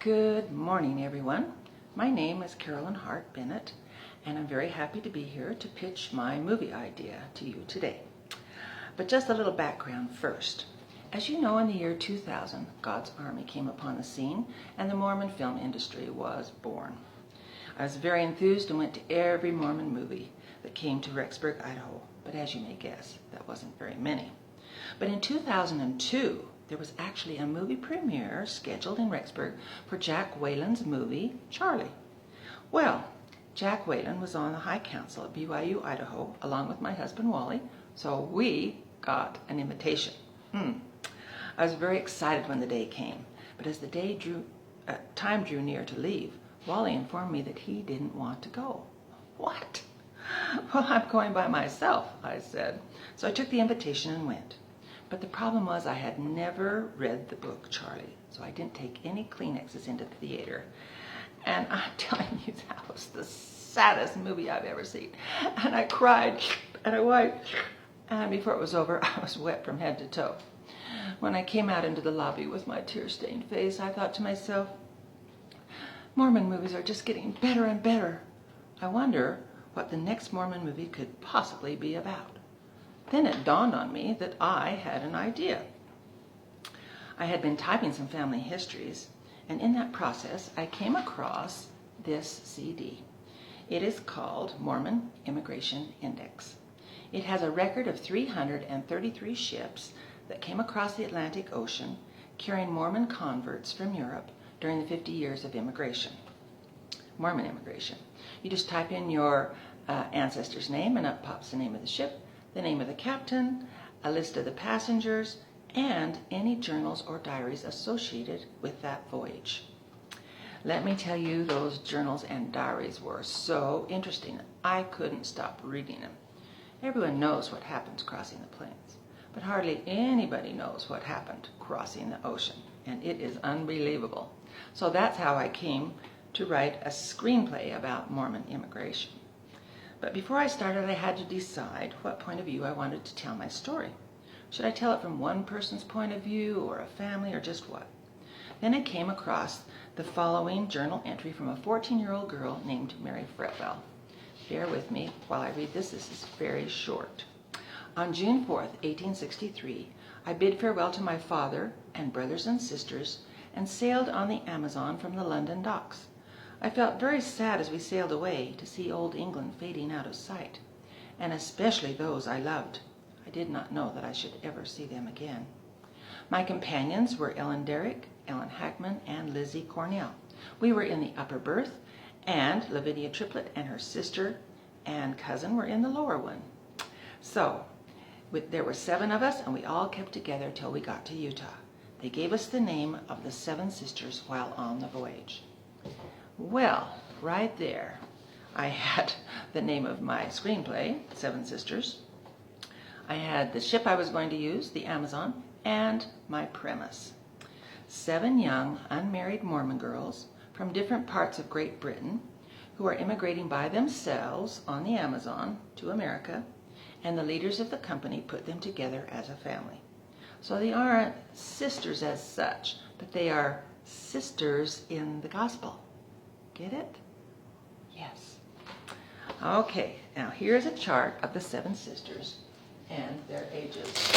Good morning, everyone. My name is Carolyn Hart Bennett, and I'm very happy to be here to pitch my movie idea to you today. But just a little background first. As you know, in the year 2000, God's Army came upon the scene, and the Mormon film industry was born. I was very enthused and went to every Mormon movie that came to Rexburg, Idaho. But as you may guess, that wasn't very many. But in 2002, there was actually a movie premiere scheduled in Rexburg for Jack Whalen's movie, Charlie. Well, Jack Whalen was on the High Council at BYU, Idaho, along with my husband, Wally, so we got an invitation. I was very excited when the day came, but as the time drew near to leave, Wally informed me that he didn't want to go. What? Well, I'm going by myself, I said. So I took the invitation and went. But the problem was I had never read the book Charlie, so I didn't take any Kleenexes into the theater. And I'm telling you, that was the saddest movie I've ever seen. And I cried, and I wiped, and before it was over, I was wet from head to toe. When I came out into the lobby with my tear-stained face, I thought to myself, Mormon movies are just getting better and better. I wonder what the next Mormon movie could possibly be about. Then it dawned on me that I had an idea. I had been typing some family histories, and in that process, I came across this CD. It is called Mormon Immigration Index. It has a record of 333 ships that came across the Atlantic Ocean carrying Mormon converts from Europe during the 50 years of immigration, Mormon immigration. You just type in your ancestor's name and up pops the name of the ship, the name of the captain, a list of the passengers, and any journals or diaries associated with that voyage. Let me tell you, those journals and diaries were so interesting. I couldn't stop reading them. Everyone knows what happens crossing the plains, but hardly anybody knows what happened crossing the ocean, and it is unbelievable. So that's how I came to write a screenplay about Mormon immigration. But before I started, I had to decide what point of view I wanted to tell my story. Should I tell it from one person's point of view, or a family, or just what? Then I came across the following journal entry from a 14-year-old girl named Mary Fretwell. Bear with me while I read this. This is very short. On June 4th, 1863, I bid farewell to my father and brothers and sisters and sailed on the Amazon from the London docks. I felt very sad as we sailed away to see old England fading out of sight, and especially those I loved. I did not know that I should ever see them again. My companions were Ellen Derrick, Ellen Hackman, and Lizzie Cornell. We were in the upper berth, and Lavinia Triplett and her sister and cousin were in the lower one. So, there were 7 of us, and we all kept together till we got to Utah. They gave us the name of the 7 sisters while on the voyage. Well, right there, I had the name of my screenplay, 7 Sisters. I had the ship I was going to use, the Amazon, and my premise. 7 young, unmarried Mormon girls from different parts of Great Britain who are immigrating by themselves on the Amazon to America, and the leaders of the company put them together as a family. So they aren't sisters as such, but they are sisters in the gospel. Get it? Yes. Okay, now here's a chart of the 7 sisters and their ages.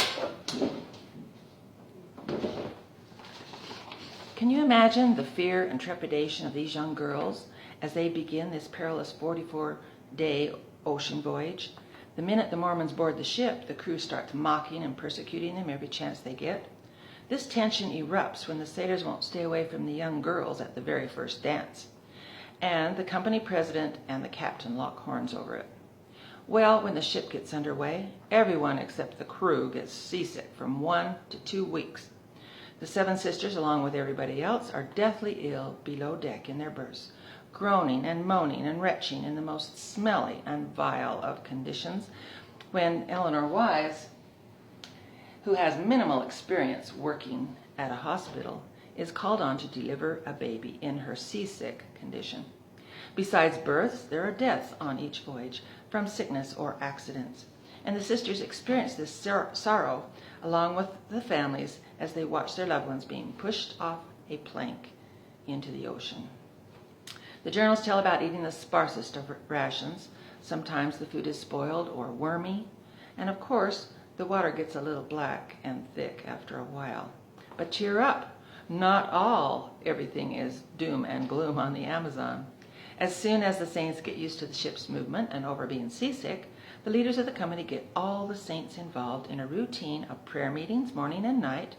Can you imagine the fear and trepidation of these young girls as they begin this perilous 44-day ocean voyage? The minute the Mormons board the ship, the crew starts mocking and persecuting them every chance they get. This tension erupts when the sailors won't stay away from the young girls at the very first dance, and the company president and the captain lock horns over it. Well, when the ship gets underway, everyone except the crew gets seasick from 1 to 2 weeks. The 7 sisters, along with everybody else, are deathly ill below deck in their berths, groaning and moaning and retching in the most smelly and vile of conditions, when Eleanor Wise, who has minimal experience working at a hospital, is called on to deliver a baby in her seasick condition. Besides births, there are deaths on each voyage from sickness or accidents, and the sisters experience this sorrow along with the families as they watch their loved ones being pushed off a plank into the ocean. The journals tell about eating the sparsest of rations. Sometimes the food is spoiled or wormy, and of course, the water gets a little black and thick after a while. But cheer up, not everything is doom and gloom on the Amazon. As soon as the saints get used to the ship's movement and over being seasick, the leaders of the company get all the saints involved in a routine of prayer meetings morning and night,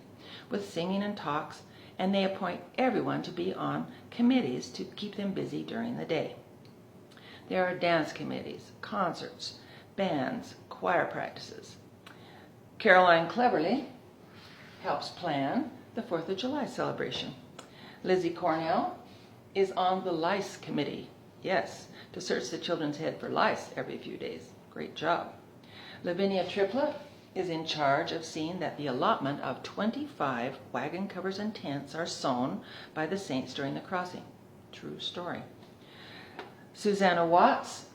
with singing and talks, and they appoint everyone to be on committees to keep them busy during the day. There are dance committees, concerts, bands, choir practices. Caroline cleverly helps plan the 4th of July celebration. Lizzie Cornell is on the lice committee. Yes, to search the children's head for lice every few days. Great job. Lavinia Triplett is in charge of seeing that the allotment of 25 wagon covers and tents are sewn by the saints during the crossing. True story. Susanna Watts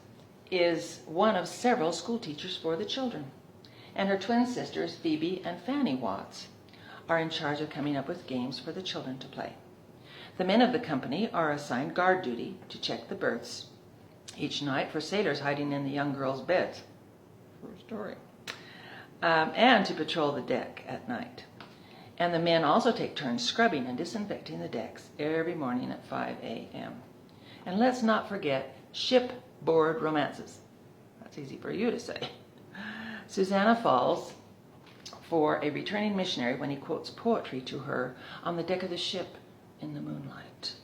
is one of several school teachers for the children, and her twin sisters, Phoebe and Fanny Watts, are in charge of coming up with games for the children to play. The men of the company are assigned guard duty to check the berths each night for sailors hiding in the young girls' beds. True story. And to patrol the deck at night. And the men also take turns scrubbing and disinfecting the decks every morning at 5 a.m. And let's not forget shipboard romances. That's easy for you to say. Susanna falls for a returning missionary when he quotes poetry to her on the deck of the ship in the moonlight.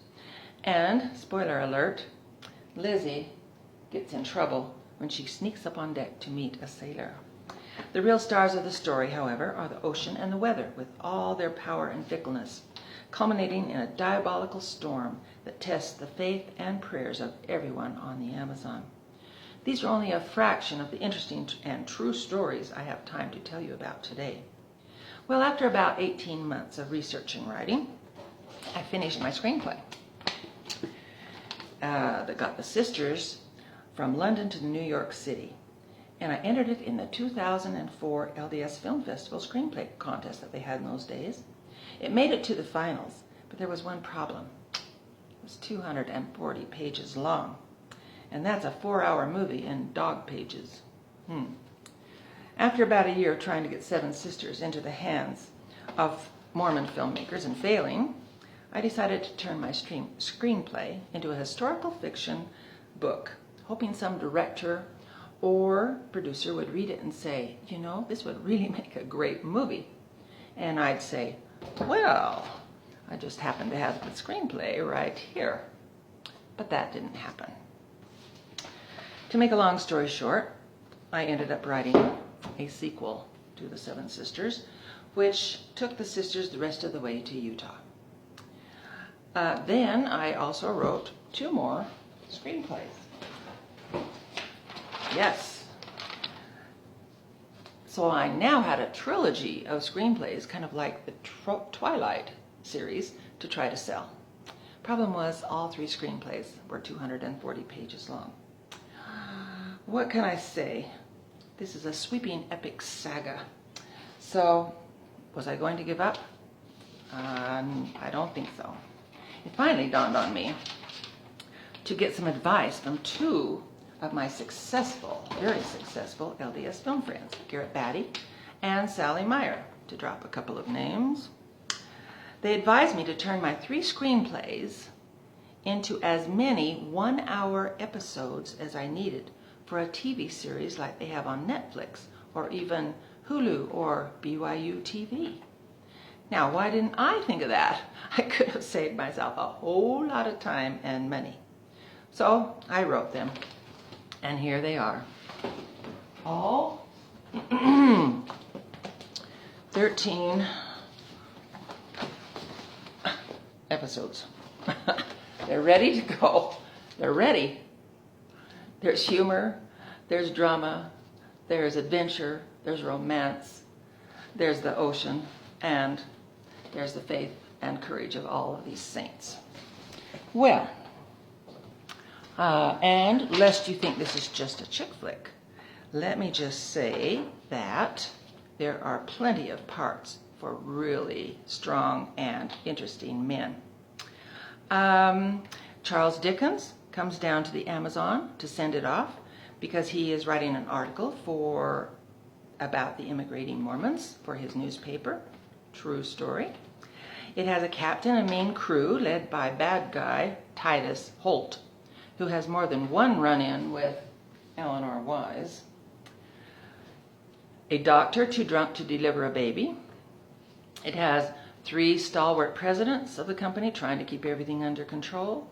And, spoiler alert, Lizzie gets in trouble when she sneaks up on deck to meet a sailor. The real stars of the story, however, are the ocean and the weather, with all their power and fickleness, culminating in a diabolical storm that tests the faith and prayers of everyone on the Amazon. These are only a fraction of the interesting and true stories I have time to tell you about today. Well, after about 18 months of research and writing, I finished my screenplay that got the sisters from London to New York City. And I entered it in the 2004 LDS Film Festival screenplay contest that they had in those days. It made it to the finals, but there was one problem. It was 240 pages long, and that's a 4-hour movie in dog pages. After about a year trying to get Seven Sisters into the hands of Mormon filmmakers and failing, I decided to turn my screenplay into a historical fiction book, hoping some director or producer would read it and say, you know, this would really make a great movie. And I'd say, well, I just happen to have the screenplay right here. But that didn't happen. To make a long story short, I ended up writing a sequel to The Seven Sisters, which took the sisters the rest of the way to Utah. Then I also wrote 2 more screenplays. Yes. So I now had a trilogy of screenplays, kind of like the Twilight series, to try to sell. Problem was, all 3 screenplays were 240 pages long. What can I say? This is a sweeping epic saga. So, was I going to give up? I don't think so. It finally dawned on me to get some advice from 2 of my very successful LDS film friends, Garrett Batty and Sally Meyer, to drop a couple of names. They advised me to turn my 3 screenplays into as many 1-hour episodes as I needed for a TV series like they have on Netflix or even Hulu or BYU TV. Now, why didn't I think of that? I could have saved myself a whole lot of time and money. So I wrote them, and here they are. All 13 episodes. They're ready to go. They're ready. There's humor, there's drama, there's adventure, there's romance, there's the ocean, and there's the faith and courage of all of these saints. Well, and lest you think this is just a chick flick, let me just say that there are plenty of parts for really strong and interesting men. Charles Dickens comes down to the Amazon to send it off because he is writing an article about the immigrating Mormons for his newspaper. True story. It has a captain and main crew led by bad guy Titus Holt, who has more than one run-in with Eleanor Wise. A doctor too drunk to deliver a baby. It has 3 stalwart presidents of the company trying to keep everything under control,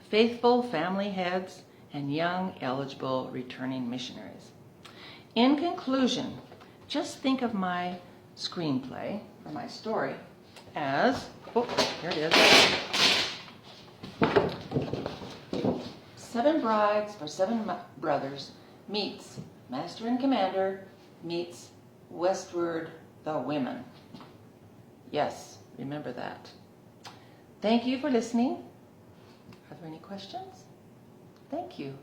faithful family heads, and young, eligible, returning missionaries. In conclusion, just think of my screenplay, or my story, as, here it is, 7 Brides for 7 Brothers meets Master and Commander meets Westward the Women. Yes, remember that. Thank you for listening. Are there any questions? Thank you.